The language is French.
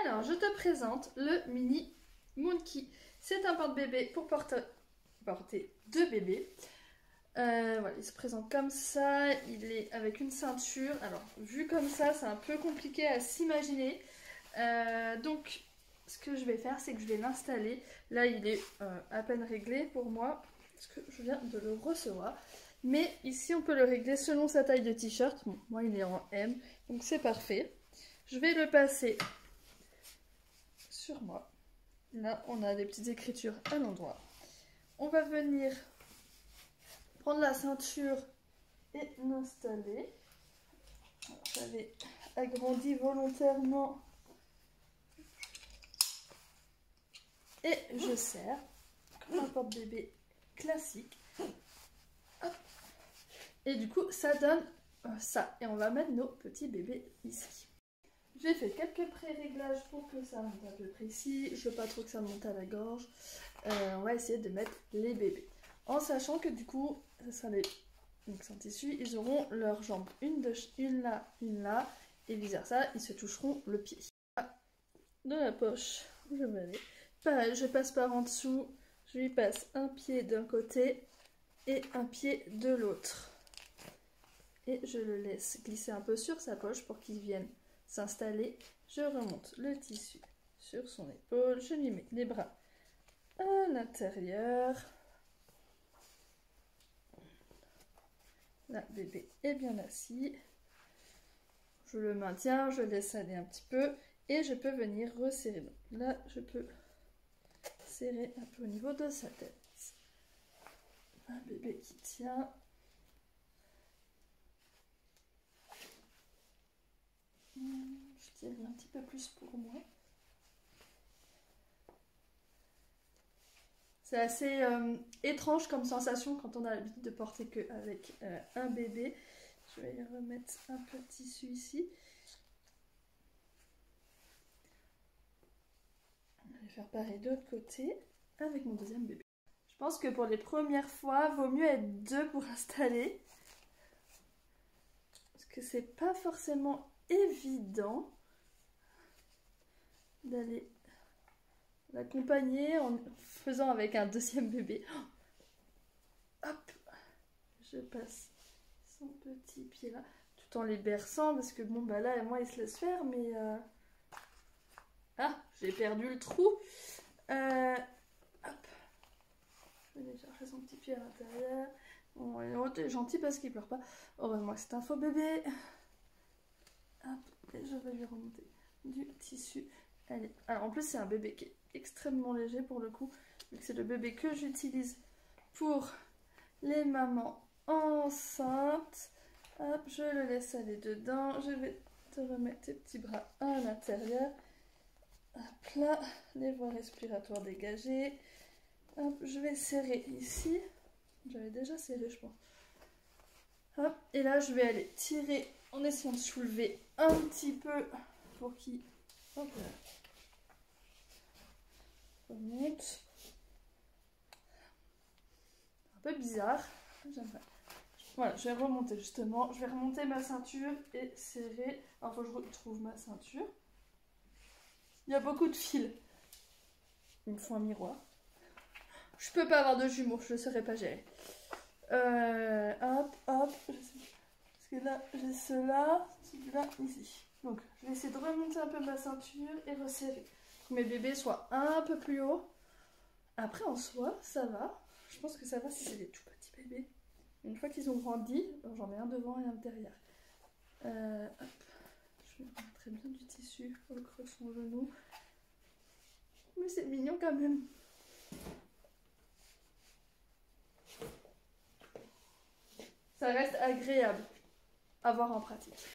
Alors, je te présente le mini Monkey. C'est un porte-bébé pour porter deux bébés. Voilà, il se présente comme ça, il est avec une ceinture. Alors, vu comme ça, c'est un peu compliqué à s'imaginer. Donc, ce que je vais faire, c'est que je vais l'installer. Là, il est à peine réglé pour moi, parce que je viens de le recevoir. Mais ici, on peut le régler selon sa taille de t-shirt. Bon, moi, il est en M, donc c'est parfait. Je vais le passer sur moi. Là, on a des petites écritures à l'endroit. On va venir prendre la ceinture et l'installer. J'avais agrandi volontairement et je serre comme un porte-bébé classique. Hop. Et du coup, ça donne ça. Et on va mettre nos petits bébés ici. J'ai fait quelques pré-réglages pour que ça monte à peu près ici. Je veux pas trop que ça monte à la gorge. On va essayer de mettre les bébés. En sachant que du coup, ça sera les... Donc sans tissu, ils auront leurs jambes. Une là. Et vice versa, ils se toucheront le pied. De la poche, je vais aller. Pareil, je passe par en dessous. Je lui passe un pied d'un côté et un pied de l'autre. Et je le laisse glisser un peu sur sa poche pour qu'il vienne s'installer. Je remonte le tissu sur son épaule. Je lui mets les bras à l'intérieur. Là, bébé est bien assis. Je le maintiens, je laisse aller un petit peu et je peux venir resserrer. Donc là, je peux serrer un peu au niveau de sa tête. Un bébé qui tient. Je tire un petit peu plus pour moi. C'est assez étrange comme sensation quand on a l'habitude de porter qu'avec un bébé. Je vais y remettre un peu de tissu ici. Je vais faire pareil de l'autre côté avec mon deuxième bébé. Je pense que pour les premières fois, vaut mieux être deux pour installer. Parce que c'est pas forcément évident d'aller l'accompagner en faisant avec un deuxième bébé. Hop, je passe son petit pied là, tout en les berçant parce que bon bah là moi il se laisse faire mais ah j'ai perdu le trou. Hop, je vais aller chercher son petit pied à l'intérieur. Bon, il est gentil parce qu'il pleure pas. Heureusement que c'est un faux bébé. Hop, et je vais lui remonter du tissu. Allez. Alors en plus c'est un bébé qui est extrêmement léger pour le coup, vu que c'est le bébé que j'utilise pour les mamans enceintes. Hop, je le laisse aller dedans. Je vais te remettre tes petits bras à l'intérieur. Hop là, les voies respiratoires dégagées. Hop, je vais serrer ici. J'avais déjà serré, je pense. Hop, et là je vais aller tirer en essayant de soulever un petit peu pour qu'il remonte. Un peu bizarre. J'aimerais. Voilà, je vais remonter justement. Je vais remonter ma ceinture et serrer. Alors, il faut que je retrouve ma ceinture. Il y a beaucoup de fils. Il me faut un miroir. Je peux pas avoir de jumeaux, je ne saurais pas gérer. Hop, hop. Parce que là, j'ai celui-là, celui-là, ici. Donc, je vais essayer de remonter un peu ma ceinture et resserrer. Pour que mes bébés soient un peu plus hauts. Après, en soi, ça va. Je pense que ça va si c'est des tout petits bébés. Une fois qu'ils ont grandi, j'en mets un devant et un derrière. Hop. Je vais très bien du tissu au creux de son genou. Mais c'est mignon quand même. Ça reste agréable à voir en pratique.